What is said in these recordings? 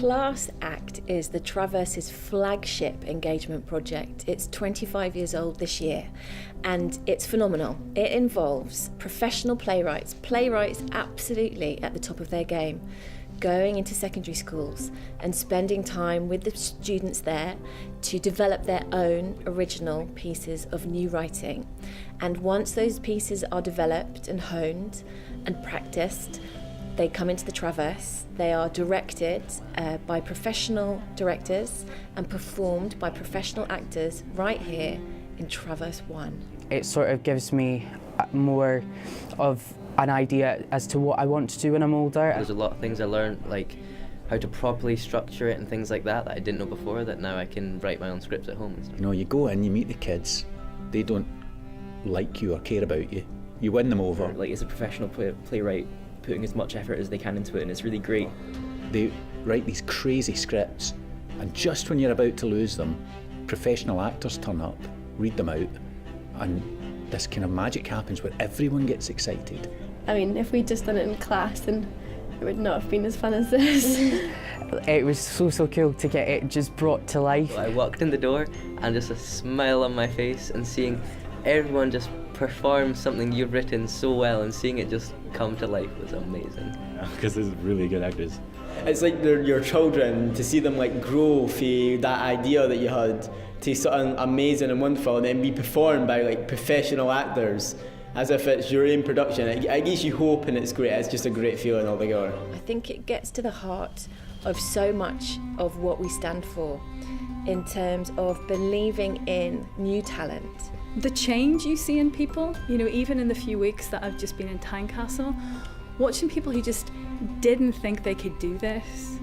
last act is the Traverse's flagship engagement project. It's 25 years old this year, and it's phenomenal. It involves professional playwrights absolutely at the top of their game, going into secondary schools and spending time with the students there to develop their own original pieces of new writing. And once those pieces are developed and honed and practiced, they come into the Traverse. They are directed by professional directors and performed by professional actors right here in Traverse 1. It sort of gives me more of an idea as to what I want to do when I'm older. There's a lot of things I learned, like how to properly structure it and things like that I didn't know before, that now I can write my own scripts at home and stuff. You know, you go in, you meet the kids, they don't like you or care about you. You win them over. Like, as a professional playwright, putting as much effort as they can into it, and it's really great. They write these crazy scripts, and just when you're about to lose them, professional actors turn up, read them out, and this kind of magic happens where everyone gets excited. I mean, if we'd just done it in class, then it would not have been as fun as this. It was so cool to get it just brought to life. I walked in the door and just a smile on my face, and seeing everyone just perform something you've written so well and seeing it just come to life was amazing. Because there's really good actors. It's like they're your children, to see them like grow from that idea that you had to something amazing and wonderful, and then be performed by like professional actors as if it's your own production. It gives you hope, and it's great. It's just a great feeling altogether. I think it gets to the heart of so much of what we stand for in terms of believing in new talent. The change you see in people, you know, even in the few weeks that I've just been in Tynecastle, watching people who just didn't think they could do this,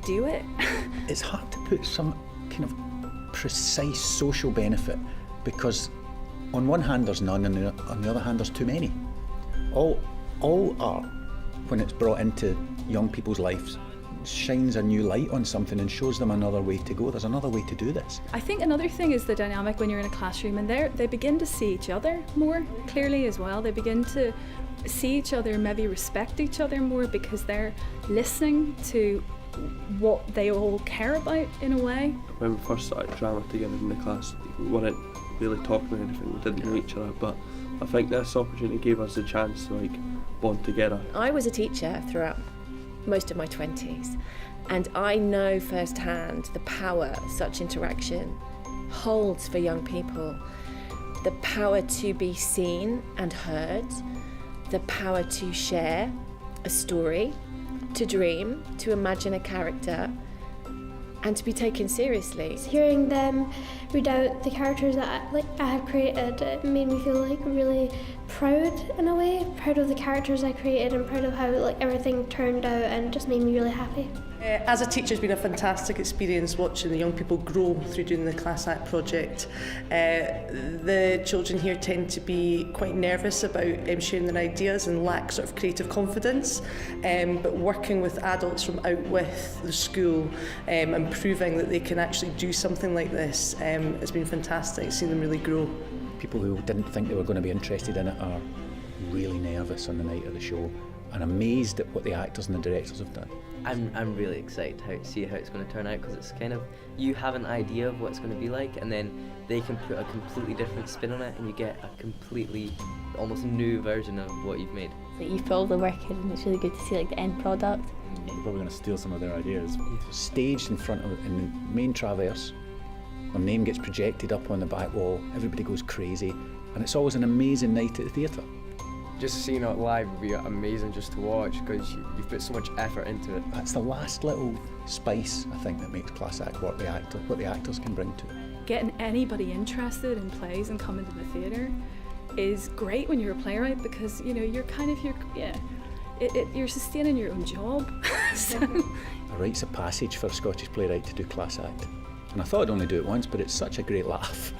do it. It's hard to put some kind of precise social benefit, because on one hand there's none, and on the other hand there's too many. All art, when it's brought into young people's lives, shines a new light on something and shows them another way to go. There's another way to do this. I think another thing is the dynamic when you're in a classroom, and they begin to see each other more clearly as well. They begin to see each other, maybe respect each other more, because they're listening to what they all care about in a way. When we first started drama together in the class, we weren't really talking or anything, we didn't know each other, but I think this opportunity gave us a chance to like bond together. I was a teacher throughout most of my 20s, and I know firsthand the power such interaction holds for young people. The power to be seen and heard, the power to share a story, to dream, to imagine a character, and to be taken seriously. Hearing them read out the characters that I have created, it made me feel like really proud in a way, proud of the characters I created and proud of how everything turned out, and just made me really happy. As a teacher, it's been a fantastic experience watching the young people grow through doing the Class Act project. The children here tend to be quite nervous about sharing their ideas and lack sort of creative confidence, but working with adults from out with the school and proving that they can actually do something like this has been fantastic, seeing them really grow. People who didn't think they were going to be interested in it are really nervous on the night of the show and amazed at what the actors and the directors have done. I'm really excited to see how it's going to turn out, because it's kind of, you have an idea of what it's going to be like, and then they can put a completely different spin on it, and you get a completely, almost new version of what you've made. So you put all the work in, and it's really good to see the end product. We're probably going to steal some of their ideas. Staged in front of, in the main Traverse, our name gets projected up on the back wall, everybody goes crazy, and it's always an amazing night at the theatre. Just seeing it live would be amazing just to watch, because you've put so much effort into it. That's the last little spice, I think, that makes Class Act what the actors can bring to it. Getting anybody interested in plays and coming to the theatre is great when you're a playwright, because you're kind of you're sustaining your own job. So. A rites of passage for a Scottish playwright to do Class Act, and I thought I'd only do it once, but it's such a great laugh.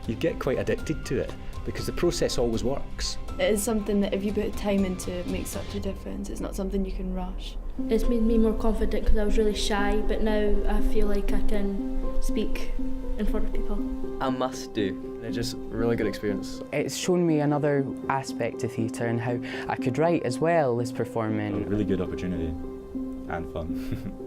You get quite addicted to it, because the process always works. It is something that if you put time into it makes such a difference. It's not something you can rush. It's made me more confident, because I was really shy, but now I feel like I can speak in front of people. A must do. It's just a really good experience. It's shown me another aspect of theatre and how I could write as well as performing. A really good opportunity and fun.